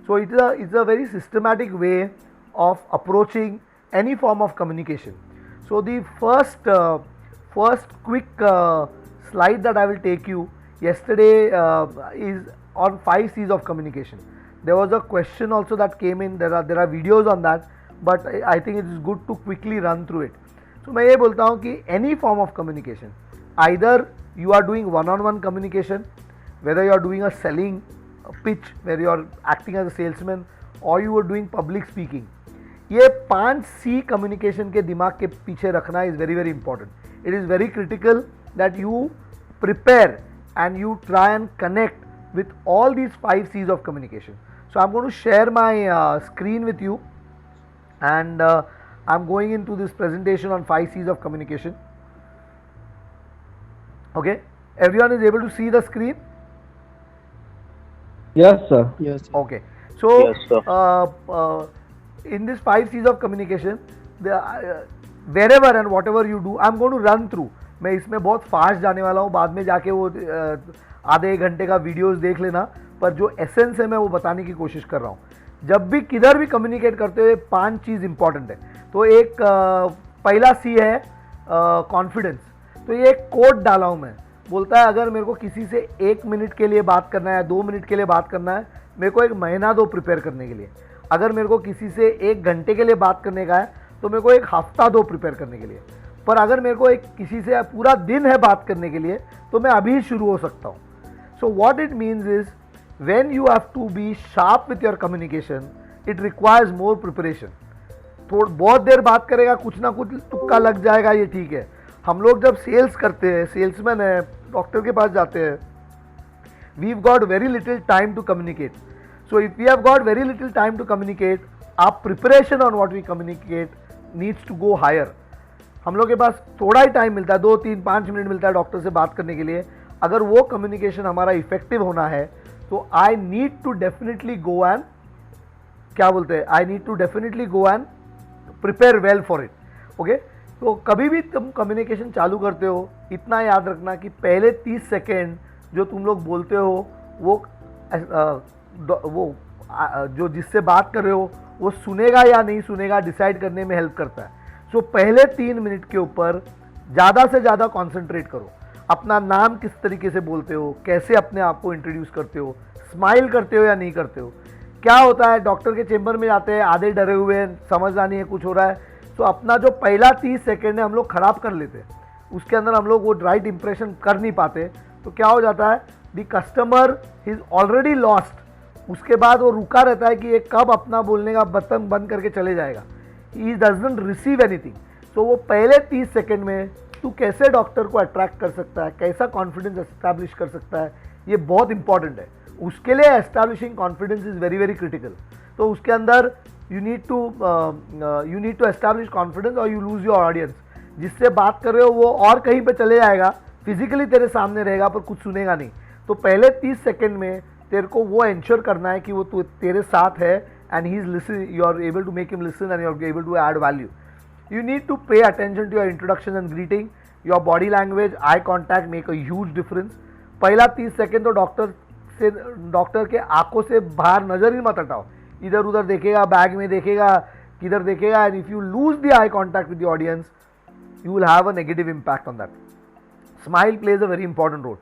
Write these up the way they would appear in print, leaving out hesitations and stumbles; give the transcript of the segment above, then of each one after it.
So it's a very systematic way of approaching any form of communication. So the first quick slide that I will take you yesterday is on 5 C's of communication. There was a question also that came in. There are videos on that, but I think it is good to quickly run through it. So मैं ये बोलता हूँ कि any form of communication, either you are doing one-on-one communication, whether you are doing a selling pitch where you are acting as a salesman, or you are doing public speaking, ये 5 C communication के दिमाग के पीछे रखना is very very important. It is very critical that you prepare and you try and connect with all these 5 C's of communication. So I'm going to share my screen with you, and I'm going into this presentation on 5 C's of communication. Okay, everyone is able to see the screen? Yes, sir. Yes. Okay, so Yes, sir. In this 5 C's of communication, wherever and whatever you do, I'm going to run through. मैं इसमें बहुत fast जाने वाला हूँ, बाद में जाके वो आधे एक घंटे का वीडियोस देख लेना, पर जो एसेंस है मैं वो बताने की कोशिश कर रहा हूँ. जब भी किधर भी कम्युनिकेट करते हुए 5 चीज़ इंपॉर्टेंट है. तो एक पहला सी है कॉन्फिडेंस. तो ये एक कोड डाला हूँ मैं, बोलता है अगर मेरे को किसी से 1 मिनट के लिए बात करना है, 2 मिनट के लिए बात करना है, मेरे को 1 महीना दो प्रिपेयर करने के लिए. अगर मेरे को किसी से 1 घंटे के लिए बात करने का है तो मेरे को 1 हफ्ता दो प्रिपेयर करने के लिए. पर अगर मेरे को किसी से पूरा दिन है बात करने के लिए तो मैं अभी शुरू हो सकता हूँ. So what it means is when you have to be sharp with your communication, it requires more preparation. बहुत देर बात करेगा, कुछ ना कुछ तुक्का लग जाएगा, ये ठीक है. हम लोग जब सेल्स करते हैं, सेल्समैन है, डॉक्टर के पास जाते हैं, we have got very little time to communicate. So if we have got very little time to communicate, our preparation on what we communicate needs to go higher. हम लोग के पास थोड़ा ही टाइम मिलता है, 2, 3, 5 मिनट मिलता है डॉक्टर से बात करने के लिए. अगर वो कम्युनिकेशन हमारा इफेक्टिव होना है तो I need to definitely go and क्या बोलते हैं, I need to definitely go and prepare well for it. Okay, तो कभी भी तुम कम्युनिकेशन चालू करते हो, इतना याद रखना कि पहले 30 सेकेंड जो तुम लोग बोलते हो वो जो जिससे बात कर रहे हो वो सुनेगा या नहीं सुनेगा डिसाइड करने में हेल्प करता है. सो पहले 3 मिनट के ऊपर ज़्यादा से ज़्यादा कॉन्सेंट्रेट करो. अपना नाम किस तरीके से बोलते हो, कैसे अपने आप को इंट्रोड्यूस करते हो, स्माइल करते हो या नहीं करते हो. क्या होता है, डॉक्टर के चेंबर में जाते हैं आधे डरे हुए हैं, समझना नहीं है कुछ हो रहा है, तो अपना जो पहला 30 सेकेंड है हम लोग ख़राब कर लेते हैं. उसके अंदर हम लोग वो राइट इंप्रेशन कर नहीं पाते. तो क्या हो जाता है, the customer is already lost. उसके बाद वो रुका रहता है कि ये कब अपना बोलने का बटन बंद करके चले जाएगा. He doesn't receive anything. So वो पहले 30 सेकेंड में तू कैसे डॉक्टर को अट्रैक्ट कर सकता है, कैसा कॉन्फिडेंस एस्टैब्लिश कर सकता है, ये बहुत इंपॉर्टेंट है. उसके लिए establishing confidence is very very critical. तो उसके अंदर you need to establish confidence और यू लूज योर ऑडियंस. जिससे बात कर रहे हो वो और कहीं पे चले जाएगा, फिजिकली तेरे सामने रहेगा पर कुछ सुनेगा नहीं. तो पहले 30 सेकेंड में तेरे को वो इंश्योर करना है कि वो तेरे साथ है and he is listen, you are able to make him listen and you are able to add value. You need to pay attention to your introduction and greeting. Your body language, eye contact make a huge difference. पहला 30 second तो doctor के आंखों से बाहर नज़र ही मत हटाओ. इधर उधर देखेगा, बैग में देखेगा, किधर देखेगा, and if you lose the eye contact with the audience you will have a negative impact on that. Smile plays a very important role.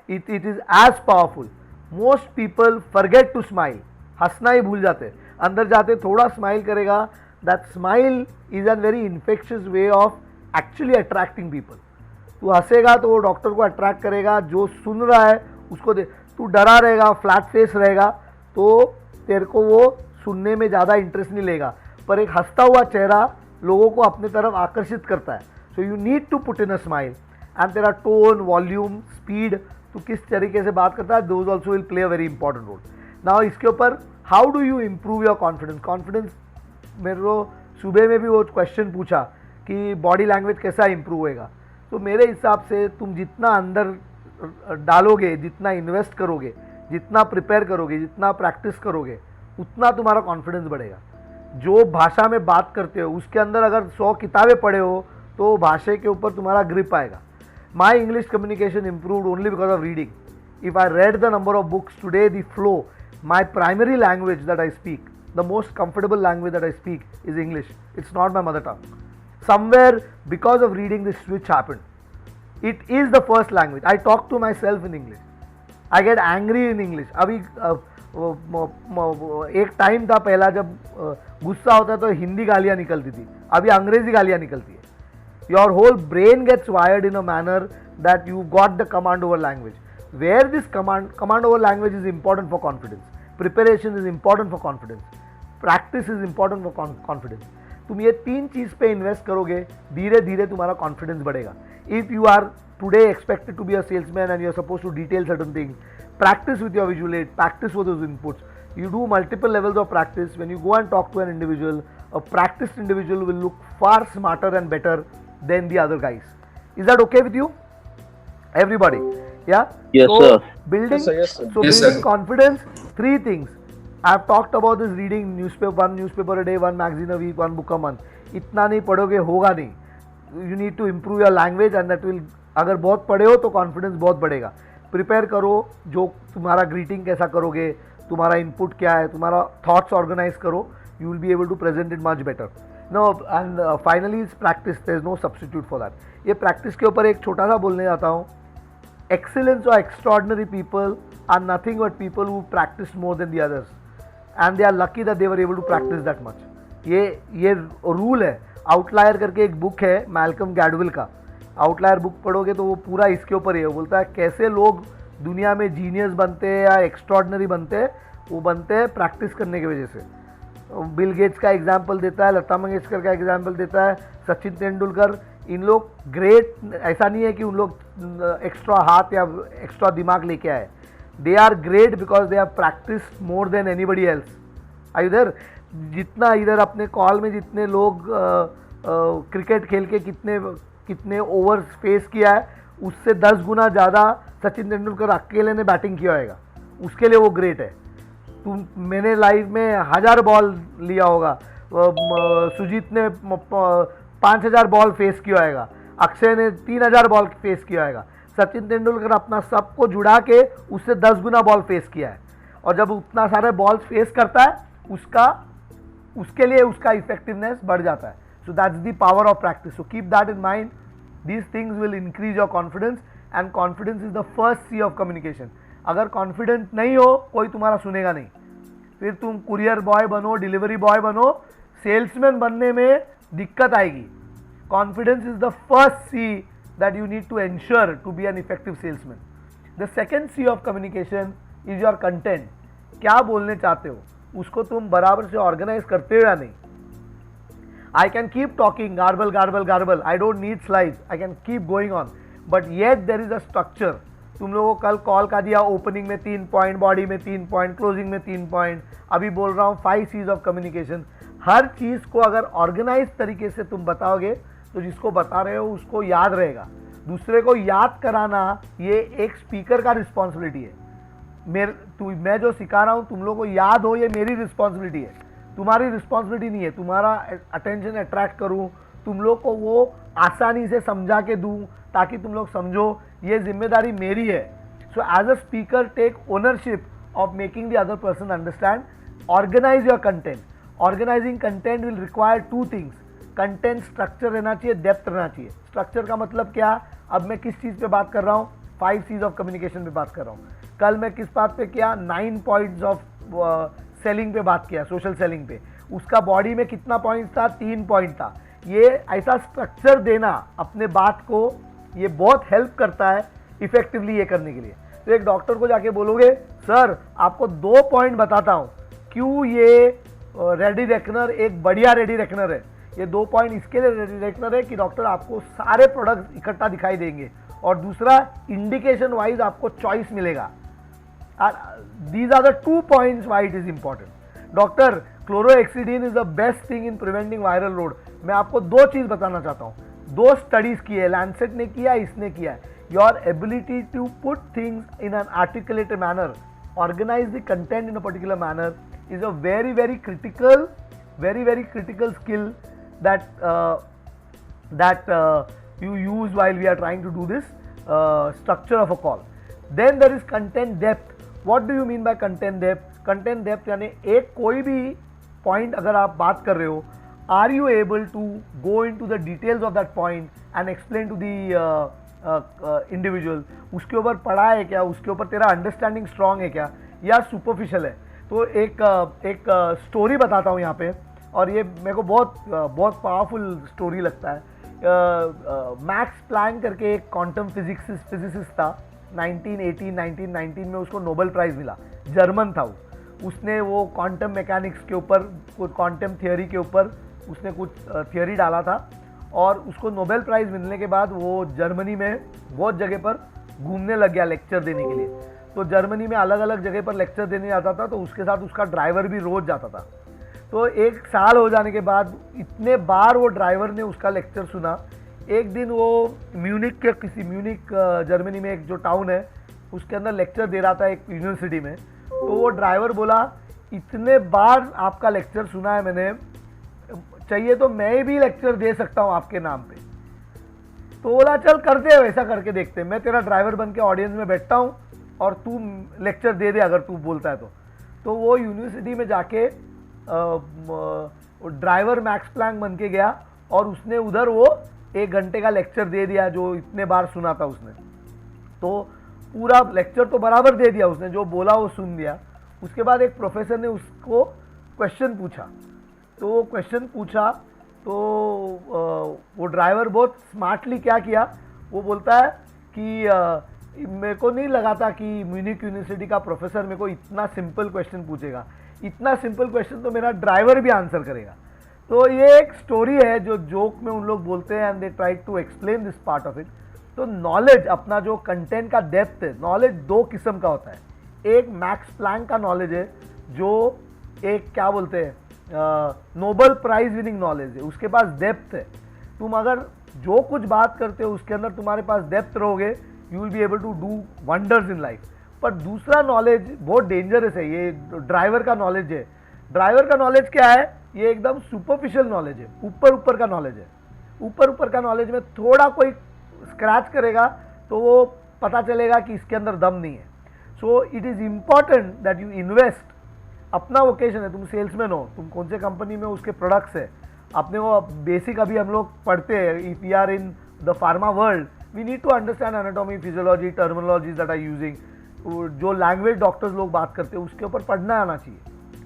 It is as powerful. Most people forget to smile. हंसना ही भूल जाते हैं. अंदर जाते थोड़ा smile करेगा. That smile is a very infectious way of actually attracting people. तू हंसेगा तो वो डॉक्टर को अट्रैक्ट करेगा. जो सुन रहा है उसको तू डरा रहेगा, फ्लैट फेस रहेगा, तो तेरे को वो सुनने में ज़्यादा इंटरेस्ट नहीं लेगा. पर एक हंसता हुआ चेहरा लोगों को अपने तरफ आकर्षित करता है. So you need to put in a smile and तेरा टोन, वॉल्यूम, स्पीड, तो किस तरीके से बात करता है, those also will play a very important role. Now इसके ऊपर how do you improve your confidence. Confidence मेरे को सुबह में भी वो क्वेश्चन पूछा कि बॉडी लैंग्वेज कैसा इंप्रूव होएगा. तो मेरे हिसाब से तुम जितना अंदर डालोगे, जितना इन्वेस्ट करोगे, जितना प्रिपेयर करोगे, जितना प्रैक्टिस करोगे, उतना तुम्हारा कॉन्फिडेंस बढ़ेगा. जो भाषा में बात करते हो उसके अंदर अगर 100 किताबें पढ़े हो तो भाषा के ऊपर तुम्हारा ग्रिप आएगा. My English communication improved only because of reading. If I read the number of books today, the flow, my primary language that I speak, the most comfortable language that I speak is English. It's not my mother tongue. Somewhere, because of reading, this switch happened. It is the first language. I talk to myself in English. I get angry in English. अभी एक time था पहला जब गुस्सा होता तो हिंदी गालियाँ निकलती थी, अभी अंग्रेजी गालियाँ निकलती है. Your whole brain gets wired in a manner that you got the command over language. Where this command over language is important for confidence. Preparation is important for confidence. Practice is important for confidence. तुम ये तीन चीज़ पे invest करोगे, धीरे धीरे तुम्हारा confidence बढ़ेगा. If you are today expected to be a salesman and you are supposed to detail certain things, practice with your visual aid, practice with those inputs. You do multiple levels of practice. When you go and talk to an individual, a practiced individual will look far smarter and better than the other guys. Is that okay with you? Everybody? Yeah? Yes, so sir. Building, Yes, sir. So Yes, building sir. confidence, three things. I've talked about this: reading one newspaper a day, one magazine a week, one book a month. इतना नहीं पढ़ोगे होगा नहीं. You need to improve your language and that will, अगर बहुत पढ़े हो तो कॉन्फिडेंस बहुत बढ़ेगा. प्रिपेयर करो, जो तुम्हारा ग्रीटिंग कैसा करोगे, तुम्हारा इनपुट क्या है, तुम्हारा थॉट्स ऑर्गेनाइज करो, you will be able to present it much better. No and finally is practice. There is no substitute for that. ये प्रैक्टिस के ऊपर एक छोटा सा बोलने जाता हूँ. Excellence or extraordinary people are nothing but people who practice more than the others, and they are lucky that they were able to practice that much. ये रूल है. आउटलायर करके एक बुक है मैल्कम गैडविल का. आउटलायर बुक पढ़ोगे तो वो पूरा इसके ऊपर ही है. वो बोलता है कैसे लोग दुनिया में जीनियस बनते हैं या एक्स्ट्रॉर्डनरी बनते हैं. वो बनते हैं प्रैक्टिस करने की वजह से. बिल गेट्स का एग्जाम्पल देता है, लता मंगेशकर का एग्जाम्पल देता है, सचिन तेंदुलकर. इन लोग ग्रेट, ऐसा नहीं है कि उन लोग एक्स्ट्रा हाथ या एक्स्ट्रा दिमाग लेके आए. They are great because they have practice more than anybody else. आई इधर जितना इधर अपने कॉल में जितने लोग क्रिकेट खेल के कितने ओवर्स फेस किया है, उससे 10 गुना ज़्यादा सचिन तेंदुलकर अकेले ने बैटिंग किया होगा. उसके लिए वो ग्रेट है. मैंने लाइफ में 1000 बॉल लिया होगा, सुजीत ने 5000 बॉल फेस किया होगा, अक्षय ने 3000 बॉल फेस किया होगा. सचिन तेंदुलकर अपना सबको जुड़ा के उससे 10 गुना बॉल फेस किया है. और जब उतना सारे बॉल फेस करता है उसके लिए उसका इफेक्टिवनेस बढ़ जाता है. So that's the power of practice. So keep that in mind. These things will increase your confidence and confidence is the first C of communication. अगर कॉन्फिडेंट नहीं हो, कोई तुम्हारा सुनेगा नहीं. फिर तुम कुरियर बॉय बनो, डिलीवरी बॉय बनो, सेल्समैन बनने में दिक्कत आएगी. Confidence is the first C that you need to ensure to be an effective salesman. The second C of communication is your content. क्या बोलने चाहते हो उसको तुम बराबर से ऑर्गेनाइज करते हो या नहीं. I can keep talking garble. I don't need slides. I can keep going on. But yet there is a structure. तुम लोगों को कल कॉल का दिया, ओपनिंग में 3 पॉइंट, बॉडी में 3 पॉइंट, क्लोजिंग में 3 पॉइंट. अभी बोल रहा हूँ 5 C's ऑफ कम्युनिकेशन. हर चीज़ को अगर ऑर्गेनाइज तरीके से तुम बताओगे तो जिसको बता रहे हो उसको याद रहेगा. दूसरे को याद कराना ये एक स्पीकर का रिस्पॉन्सिबिलिटी है. मैं जो सिखा रहा हूँ तुम लोगों को याद हो, ये मेरी रिस्पॉन्सिबिलिटी है, तुम्हारी रिस्पॉन्सिबिलिटी नहीं है. तुम्हारा अटेंशन अट्रैक्ट करूँ, तुम लोग को वो आसानी से समझा के दूँ ताकि तुम लोग समझो, ये जिम्मेदारी मेरी है. So as a speaker take ownership of making the other person understand. Organise your content. Organising content will require 2 things. Content structure रहना चाहिए, डेप्थ रहना चाहिए. स्ट्रक्चर का मतलब क्या, अब मैं किस चीज़ पे बात कर रहा हूँ, 5 C's ऑफ कम्युनिकेशन पे बात कर रहा हूँ. कल मैं किस बात पे किया, 9 पॉइंट्स ऑफ सेलिंग पे बात किया, सोशल सेलिंग पे. उसका बॉडी में कितना पॉइंट था, 3 पॉइंट था. ये ऐसा स्ट्रक्चर देना अपने बात को, ये बहुत हेल्प करता है इफेक्टिवली ये करने के लिए. तो एक डॉक्टर को जाके बोलोगे, सर आपको 2 पॉइंट बताता हूँ क्यों ये रेडी रेकनर एक बढ़िया रेडी रेकनर है. ये 2 पॉइंट इसके लिए रेडी रेकनर है कि डॉक्टर आपको सारे प्रोडक्ट्स इकट्ठा दिखाई देंगे, और दूसरा इंडिकेशन वाइज आपको चॉइस मिलेगा. These are the 2 points why it is important. Doctor chlorhexidine is the best thing in preventing viral load. मैं आपको 2 चीज़ बताना चाहता हूँ. 2 स्टडीज की है, लैंसेट ने किया, इसने किया है. Your ability to put things in an articulated manner, organise the content in a particular manner is a very critical skill that you use while we are trying to do this structure of a call. Then there is content depth. What do you mean by content depth? Content depth यानी एक कोई भी point अगर आप बात कर रहे हो, are you able to go into the details of that point and explain to the individual, उसके ऊपर पढ़ा है क्या, उसके ऊपर तेरा अंडरस्टैंडिंग स्ट्रांग है क्या, या सुपरफिशियल है। तो एक स्टोरी बताता हूँ यहाँ पे, और ये मेरे को बहुत पावरफुल स्टोरी लगता है। मैक्स प्लैंक करके एक क्वांटम फिजिसिस्ट था, 1919 में उसको नोबेल प्राइज़ मिला, जर्मन था वो। उसने वो क्वांटम मैकेनिक्स के ऊपर, क्वांटम थियोरी के ऊपर उसने कुछ थियोरी डाला था, और उसको नोबेल प्राइज़ मिलने के बाद वो जर्मनी में बहुत जगह पर घूमने लग गया लेक्चर देने के लिए। तो जर्मनी में अलग अलग जगह पर लेक्चर देने जाता था, तो उसके साथ उसका ड्राइवर भी रोज़ जाता था। तो 1 साल हो जाने के बाद इतने बार वो ड्राइवर ने उसका लेक्चर सुना, एक दिन वो म्यूनिक जर्मनी में एक जो टाउन है उसके अंदर लेक्चर दे रहा था एक यूनिवर्सिटी में। तो वो ड्राइवर बोला, इतने बार आपका लेक्चर सुना है मैंने, चाहिए तो मैं भी लेक्चर दे सकता हूँ आपके नाम पे। तो बोला चल करते हैं, वैसा करके देखते हैं, मैं तेरा ड्राइवर बन के ऑडियंस में बैठता हूँ और तू लेक्चर दे दे अगर तू बोलता है तो वो यूनिवर्सिटी में जाके ड्राइवर मैक्स प्लैंक बन के गया, और उसने उधर वो 1 घंटे का लेक्चर दे दिया जो इतने बार सुना था उसने। तो पूरा लेक्चर तो बराबर दे दिया उसने, जो बोला वो सुन दिया। उसके बाद एक प्रोफेसर ने उसको क्वेश्चन पूछा, तो वो क्वेश्चन पूछा तो वो ड्राइवर बहुत स्मार्टली क्या किया, वो बोलता है कि मेरे को नहीं लगा था कि म्यूनिक यूनिवर्सिटी का प्रोफेसर मेरे को इतना सिंपल क्वेश्चन पूछेगा, इतना सिंपल क्वेश्चन तो मेरा ड्राइवर भी आंसर करेगा। तो ये एक स्टोरी है जो जोक में उन लोग बोलते हैं, and they try to explain this part of it. तो नॉलेज, अपना जो कंटेंट का डेप्थ है, नॉलेज 2 किस्म का होता है। एक मैक्स प्लैंक का नॉलेज है, जो एक क्या बोलते हैं नोबेल प्राइज विनिंग नॉलेज है, उसके पास डेप्थ है। तुम अगर जो कुछ बात करते हो उसके अंदर तुम्हारे पास डेप्थ रहोगे, you will be able to do wonders in life. पर दूसरा नॉलेज बहुत डेंजरस है, ये ड्राइवर का नॉलेज है। ड्राइवर का नॉलेज क्या है, ये एकदम सुपरफिशियल नॉलेज है, ऊपर का नॉलेज है। ऊपर का नॉलेज में थोड़ा कोई स्क्रैच करेगा तो वो पता चलेगा कि इसके अंदर दम नहीं है। So it is important that you invest. अपना वोकेशन है, तुम सेल्समैन हो, तुम कौन से कंपनी में उसके प्रोडक्ट्स है, अपने वो बेसिक अभी हम लोग पढ़ते हैं। If we are in the pharma world, we need to understand anatomy, physiology, terminologies that are using. जो लैंग्वेज डॉक्टर्स लोग बात करते हैं उसके ऊपर पढ़ना आना चाहिए।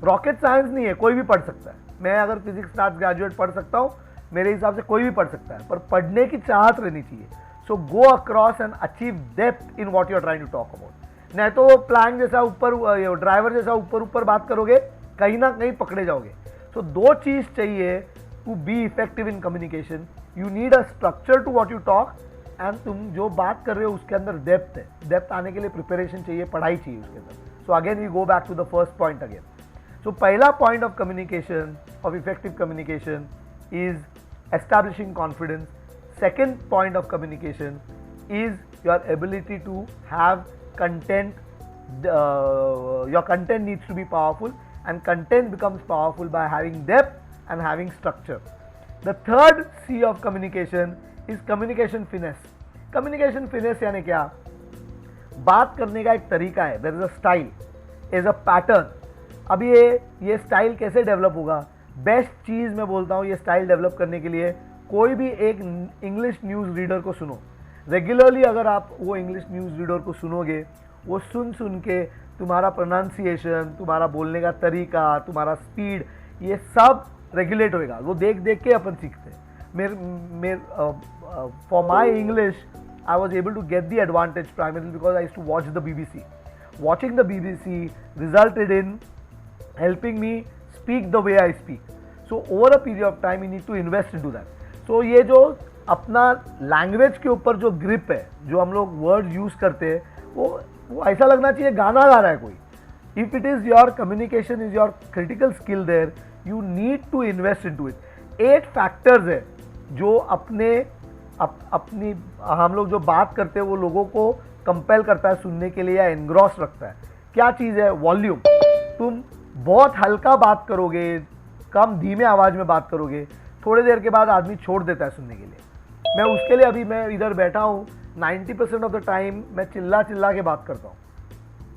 रॉकेट साइंस नहीं है, कोई भी पढ़ सकता है। मैं अगर फिजिक्स मैथ्स ग्रेजुएट पढ़ सकता हूँ, मेरे हिसाब से कोई भी पढ़ सकता है, पर पढ़ने की चाहत रहनी चाहिए। So go across and achieve depth in what you are trying to talk about. नहीं तो वो प्लैंक जैसा ऊपर, ड्राइवर जैसा ऊपर बात करोगे, कहीं ना कहीं पकड़े जाओगे। सो 2 चीज़ चाहिए to be effective in communication. You need a structure to what you talk, and तुम जो बात कर रहे हो उसके अंदर डेप्थ है। डेप्थ आने के लिए प्रिपरेशन चाहिए, पढ़ाई चाहिए उसके अंदर। So again we go back to the first point again. So पहला point of communication, of effective communication, is establishing confidence. Second point of communication is your ability to have content. Your content needs to be powerful, and content becomes powerful by having depth and having structure. The third C of communication is communication finesse. Communication finesse यानी क्या? बात करने का एक तरीका है, there is a style, is a pattern. अब ये स्टाइल कैसे डेवलप होगा? बेस्ट चीज़ मैं बोलता हूँ ये स्टाइल डेवलप करने के लिए, कोई भी एक इंग्लिश न्यूज़ रीडर को सुनो। रेगुलरली अगर आप वो इंग्लिश न्यूज़ रीडर को सुनोगे, वो सुन के तुम्हारा प्रोनाउंसिएशन, तुम्हारा बोलने का तरीका, तुम्हारा स्पीड, ये सब रेगुलेट होएगा। वो देख के अपन सीखते हैं। For my English I was able to get the advantage primarily because I used to watch the BBC. Watching the BBC resulted in helping me speak the way I speak. So over a period of time you need to invest into that. So ये जो अपना language के ऊपर जो grip है, जो हम लोग वर्ड यूज़ करते हैं, वो ऐसा लगना चाहिए गाना गा रहा है कोई। If it is your communication is your critical skill there, you need to invest into it. 8 factors है जो अपनी हम लोग जो बात करते हैं वो लोगों को कंपेल करता है सुनने के लिए या एनग्रॉस रखता है। क्या चीज़ है? वॉल्यूम। तुम बहुत हल्का बात करोगे, कम धीमे आवाज़ में बात करोगे, थोड़ी देर के बाद आदमी छोड़ देता है सुनने के लिए। मैं उसके लिए अभी मैं इधर बैठा हूँ, 90% ऑफ द टाइम मैं चिल्ला के बात करता हूँ।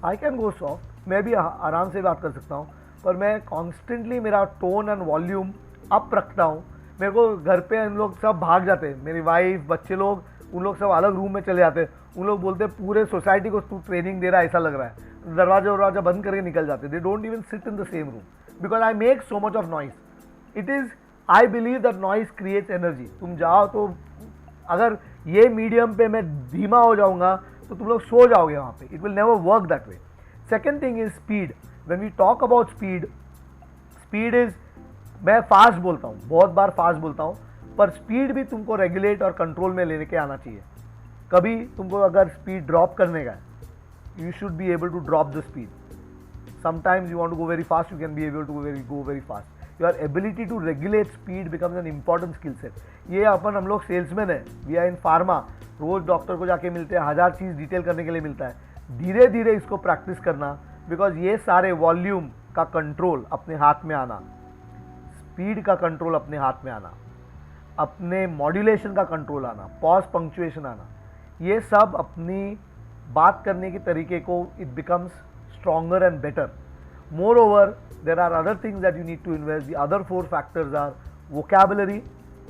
आई कैन गो सॉफ्ट, मैं भी आराम से बात कर सकता हूँ, पर मैं कॉन्स्टेंटली मेरा टोन एंड वॉल्यूम अप रखता हूँ। मेरे को घर पे उन लोग सब भाग जाते हैं, मेरी वाइफ, बच्चे लोग, उन लोग सब अलग रूम में चले जाते हैं। उन लोग बोलते हैं पूरे सोसाइटी को तू ट्रेनिंग दे रहा है ऐसा लग रहा है, दरवाजा बंद करके निकल जाते। They don't even sit in the same room because I make so much of noise. It is, I believe that noise creates energy. तुम जाओ तो अगर ये मीडियम पे मैं धीमा हो जाऊंगा तो तुम लोग सो जाओगे वहाँ पे। It will never work that way. Second thing is speed. When we talk about speed, speed is, मैं फास्ट बोलता हूँ, बहुत बार फास्ट बोलता हूँ, पर स्पीड भी तुमको रेगुलेट और कंट्रोल में लेने के आना चाहिए। कभी तुमको अगर स्पीड ड्रॉप करने का है, you should be able to drop the speed. Sometimes you want to go very fast, you can be able to go very fast. Your ability to regulate speed becomes an important skill set. ये हम लोग salesman है, we are in pharma, रोज doctor को जाके मिलते हैं, 1000 चीज़ detail करने के लिए मिलता है। धीरे धीरे इसको प्रैक्टिस करना, बिकॉज ये सारे वॉल्यूम का कंट्रोल अपने हाथ में आना, स्पीड का कंट्रोल अपने हाथ में आना, अपने मॉड्यूलेशन का कंट्रोल आना, पॉज पंक्चुएशन आना, ये सब अपनी बात करने के तरीके को it becomes stronger and better. More over there are other things that you need to invest. The other 4 factors are vocabulary,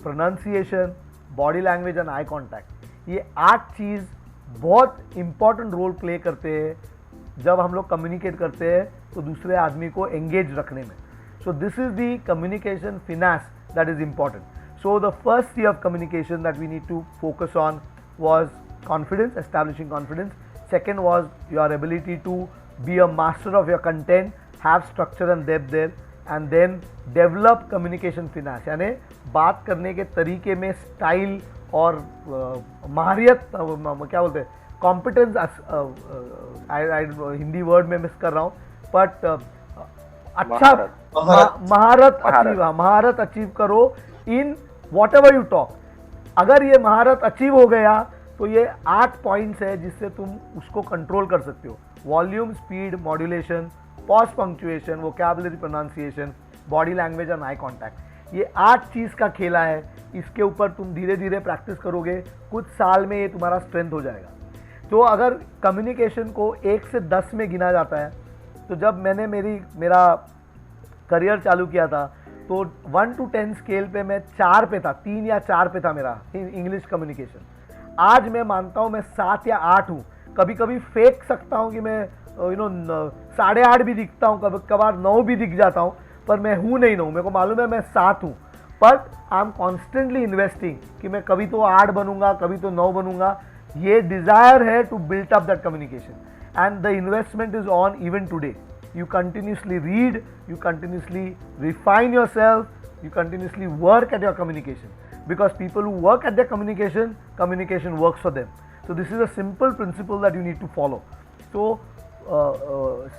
pronunciation, body language and eye contact. ये 8 चीज़ बहुत इंपॉर्टेंट रोल प्ले करते हैं जब हम लोग कम्युनिकेट करते हैं तो दूसरे आदमी को एंगेज रखने में। So this is the communication finesse that is important. So the first C of communication that we need to focus on was confidence, establishing confidence. Second was your ability to be a master of your content, have structure and depth there, and then develop communication finesse, यानी बात करने के तरीके में style और महारियत, क्या बोलते हैं, कॉम्पिटेंस, हिंदी वर्ड में मिस कर रहा हूँ, बट अच्छा महारत अचीव करो in what ever you talk. अगर ये महारत अचीव हो गया तो ये 8 पॉइंट्स है जिससे तुम उसको कंट्रोल कर सकते हो। Volume, speed, modulation, pause punctuation, vocabulary, pronunciation, body language और आई कॉन्टैक्ट, ये 8 चीज़ का खेला है। इसके ऊपर तुम धीरे धीरे प्रैक्टिस करोगे, कुछ साल में ये तुम्हारा स्ट्रेंथ हो जाएगा। तो अगर कम्युनिकेशन को 1 से 10 में गिना जाता है, तो जब मैंने मेरा करियर चालू किया था तो 1 to 10 स्केल पे मैं 4 पे था, 3 या 4 पे था मेरा इंग्लिश कम्युनिकेशन। आज मैं मानता हूँ मैं 7 या 8 हूँ। कभी कभी फेंक सकता हूँ कि मैं 8.5 भी दिखता हूँ, कभी कभार 9 भी दिख जाता हूँ, पर मैं हूँ नहीं 9, मेरे को मालूम है मैं 7 हूँ। But I am constantly investing कि मैं कभी तो 8 बनूंगा, कभी तो 9 बनूंगा। ये डिज़ायर है to built up that communication and the investment is on even today. You continuously read, you continuously refine yourself, you continuously work at your communication, because people who work at their communication works for them. So this is a simple principle that you need to follow. So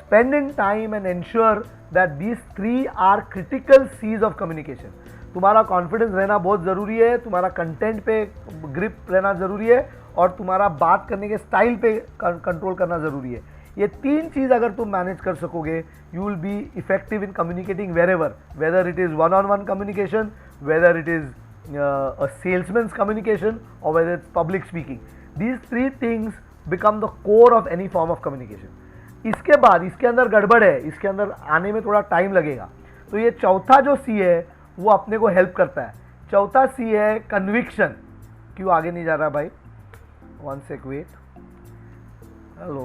spend in time and ensure that these 3 are critical C's of communication. तुम्हारा confidence रहना बहुत ज़रूरी है, तुम्हारा content पे grip रहना ज़रूरी है, और तुम्हारा बात करने के स्टाइल पे कंट्रोल करना ज़रूरी है। ये 3 चीज़ अगर तुम मैनेज कर सकोगे, you will be effective in communicating wherever, whether it is 1-on-1 communication, whether it is a salesman's communication, और whether it's public speaking. These 3 things become the core of any form of communication. इसके बाद इसके अंदर गड़बड़ है, इसके अंदर आने में थोड़ा टाइम लगेगा। तो ये चौथा जो सी है वो अपने को हेल्प करता है। चौथा सी है कन्विक्शन। क्यों आगे नहीं जा रहा भाई? 1 sec वेट। Hello,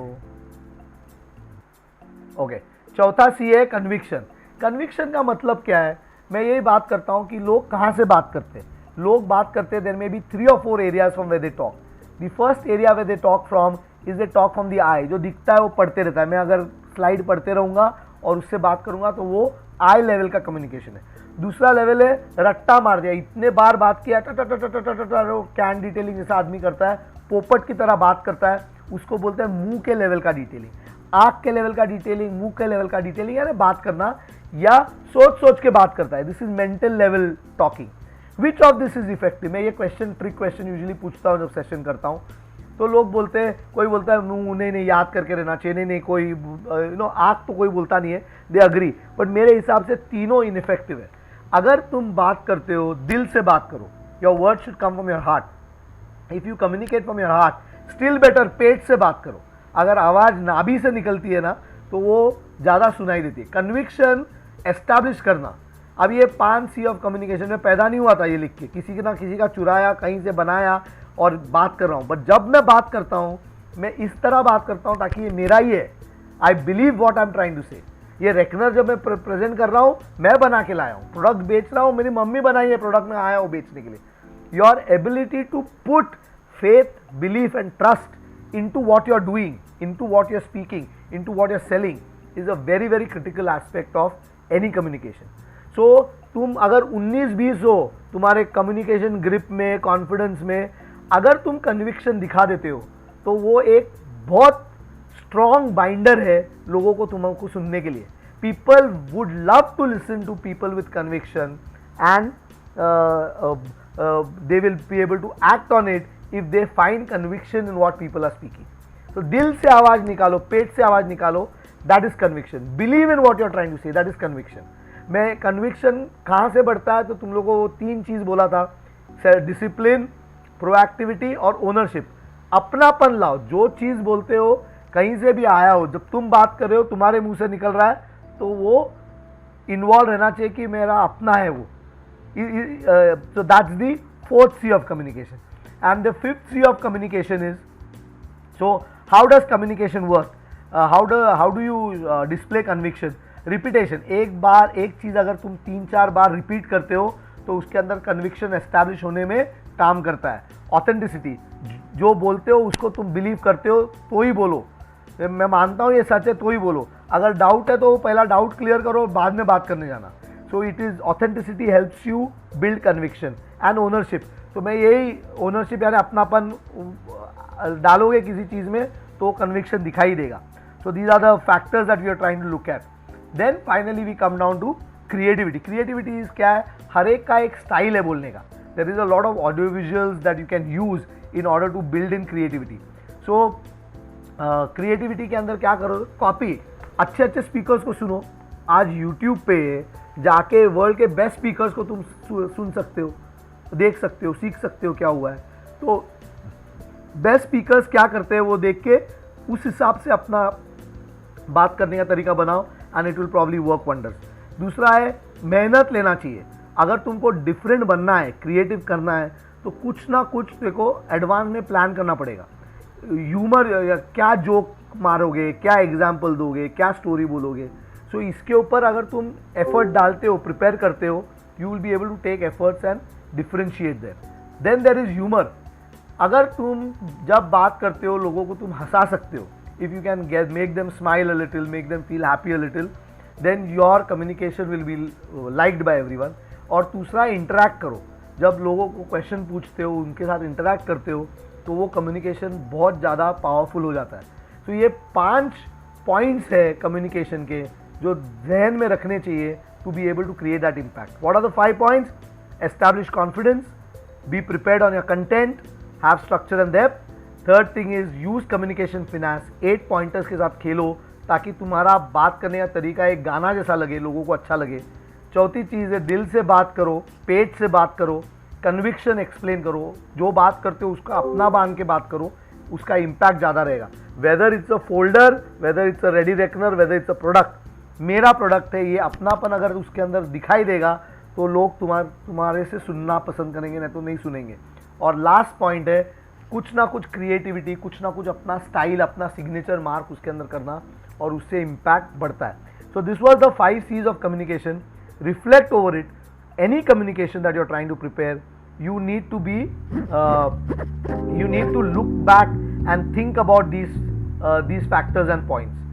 okay. चौथा सी है कन्विक्शन। कन्विक्शन का मतलब क्या है? मैं यही बात करता हूँ कि लोग कहाँ से बात करते हैं। लोग बात करते हैं, there may be 3 or 4 areas from where they talk. The first area where they talk from is they talk from the eye. जो दिखता है वो पढ़ते रहता है। मैं अगर स्लाइड पढ़ते रहूँगा और उससे बात करूँगा तो वो आई लेवल का कम्युनिकेशन है। दूसरा लेवल है रट्टा मार दिया, इतने बार बात किया, कैन डिटेलिंग जैसा आदमी करता है, पोपट की तरह बात करता है, उसको बोलते हैं मुंह के लेवल का डिटेलिंग। आँख के लेवल का डिटेलिंग, मुंह के लेवल का डिटेलिंग, यानी बात करना या सोच सोच के बात करता है। This is mental level talking. Which of this is effective? मैं ये क्वेश्चन, ट्रिक क्वेश्चन यूजुअली पूछता हूँ जब सेशन करता हूँ। तो लोग बोलते हैं, कोई बोलता है मुंह नहीं याद करके रहना चाहिए, नहीं कोई आँख तो कोई बोलता नहीं है, दे अग्री। बट मेरे हिसाब से तीनों इनइफेक्टिव है। अगर तुम बात करते हो, दिल से बात करो। Your word should come from your heart. If you communicate from your heart, still better पेट से बात करो। अगर आवाज़ नाभि से निकलती है ना, तो वो ज़्यादा सुनाई देती है। कन्विक्शन एस्टैब्लिश करना, अब ये 5 C ऑफ कम्युनिकेशन में पैदा नहीं हुआ था ये लिख के, किसी ना किसी का चुराया, कहीं से बनाया और बात कर रहा हूँ। बट जब मैं बात करता हूँ, मैं इस तरह बात करता हूँ ताकि ये मेरा ही है। I believe what I am trying to say. ये रेकनर जब मैं प्रेजेंट कर रहा हूँ, मैं बना के लाया हूँ, प्रोडक्ट बेच रहा हूँ, मेरी मम्मी बनाई है प्रोडक्ट, में आया हूँ बेचने के लिए। Your ability to put faith, belief and trust into what you are doing, into what you are speaking, into what you are selling is a very very critical aspect of any communication. So तुम अगर 19-20 हो तुम्हारे communication grip में, confidence में, अगर तुम conviction दिखा देते हो तो वो एक बहुत स्ट्रॉन्ग बाइंडर है लोगों को तुमको सुनने के लिए। People would love to listen to people with conviction and they will be able to act on it if they find conviction in what people are speaking. So दिल से आवाज निकालो, पेट से आवाज निकालो, that is conviction. Believe in what you are trying to say, that is conviction. मैं conviction कहाँ से बढ़ता है, तो तुम लोगों को 3 चीज़ बोला था, डिसिप्लिन, प्रोएक्टिविटी और ओनरशिप। अपनापन लाओ, जो चीज़ बोलते हो कहीं से भी आया हो, जब तुम बात कर रहे हो तुम्हारे मुंह से निकल रहा है, तो वो इन्वॉल्व रहना चाहिए कि मेरा अपना है वो। So that's the 4th C of communication. And the 5th C of communication is, so how does communication work? How do you display conviction? Repetition. एक बार एक चीज़ अगर तुम 3-4 बार रिपीट करते हो तो उसके अंदर कन्विक्शन एस्टैब्लिश होने में काम करता है। ऑथेंटिसिटी, जो बोलते हो उसको तुम बिलीव करते हो तो ही बोलो। मैं मानता हूँ ये सच है तो ही बोलो। अगर डाउट है तो पहला डाउट क्लियर करो, बाद में बात करने जाना। So it is authenticity helps you build conviction and ownership. तो मैं यही ओनरशिप यानी अपनापन डालोगे किसी चीज़ में तो कन्विक्शन दिखाई देगा। So these are the factors that we are trying to look at. Then finally we come down to creativity. Creativity is क्या है? हर एक का एक स्टाइल है बोलने का। There is a lot of audio visuals that you can use in order to build in creativity. So creativity के अंदर क्या करो? कॉपी, अच्छे अच्छे स्पीकर्स को सुनो। आज यूट्यूब पे जाके वर्ल्ड के बेस्ट स्पीकर्स को तुम सुन सकते हो, देख सकते हो, सीख सकते हो क्या हुआ है। तो बेस्ट स्पीकर्स क्या करते हैं वो देख के उस हिसाब से अपना बात करने का तरीका बनाओ and it will probably work wonders. दूसरा है मेहनत लेना चाहिए। अगर तुमको डिफरेंट बनना है, क्रिएटिव करना है, तो कुछ ना कुछ देखो एडवांस में प्लान करना पड़ेगा। ह्यूमर या क्या जोक मारोगे, क्या एग्जाम्पल दोगे, क्या स्टोरी बोलोगे। सो इसके ऊपर अगर तुम एफर्ट डालते हो, प्रिपेयर करते हो, you will be able to take efforts and differentiate there. Then there is humour. अगर तुम जब बात करते हो लोगों को तुम हंसा सकते हो, if you can get make them smile a little, make them feel happy a little, then your communication will be liked by everyone. और दूसरा, इंटरैक्ट करो। जब लोगों को क्वेश्चन पूछते हो, उनके साथ इंटरैक्ट करते हो, तो वो कम्युनिकेशन बहुत ज़्यादा पावरफुल हो जाता है। तो ये 5 पॉइंट्स है कम्युनिकेशन के जो जहन में रखने चाहिए to be able to create that impact. What are the 5 points? Establish confidence, be prepared on your content, have structure and depth. Third thing is use communication finesse. 8 pointers के साथ खेलो ताकि तुम्हारा बात करने का तरीका एक गाना जैसा लगे, लोगों को अच्छा लगे। चौथी चीज़ है दिल से बात करो, पेट से बात करो, कन्विक्शन एक्सप्लेन करो। जो बात करते हो उसका अपना बांध के बात करो, उसका इम्पैक्ट ज़्यादा रहेगा। Whether it's a folder, whether it's a ready reckoner, whether it's a product, मेरा प्रोडक्ट है ये। अपनापन अगर उसके अंदर दिखाई देगा तो लोग तुम्हारे से सुनना पसंद करेंगे, नहीं तो नहीं सुनेंगे। और लास्ट पॉइंट है कुछ ना कुछ क्रिएटिविटी, कुछ ना कुछ अपना स्टाइल, अपना सिग्नेचर मार्क उसके अंदर करना, और उससे इम्पैक्ट बढ़ता है। So this was the 5 C's of communication. Reflect over it. Any communication that you are trying to prepare, you need to look back and think about these factors and points.